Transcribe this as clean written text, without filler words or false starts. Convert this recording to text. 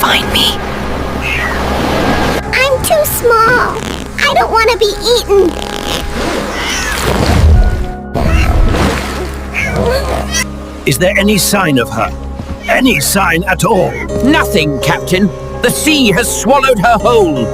find me. I'm too small. I don't want to be eaten. Is there any sign of her? Any sign at all? Nothing, Captain. The sea has swallowed her whole.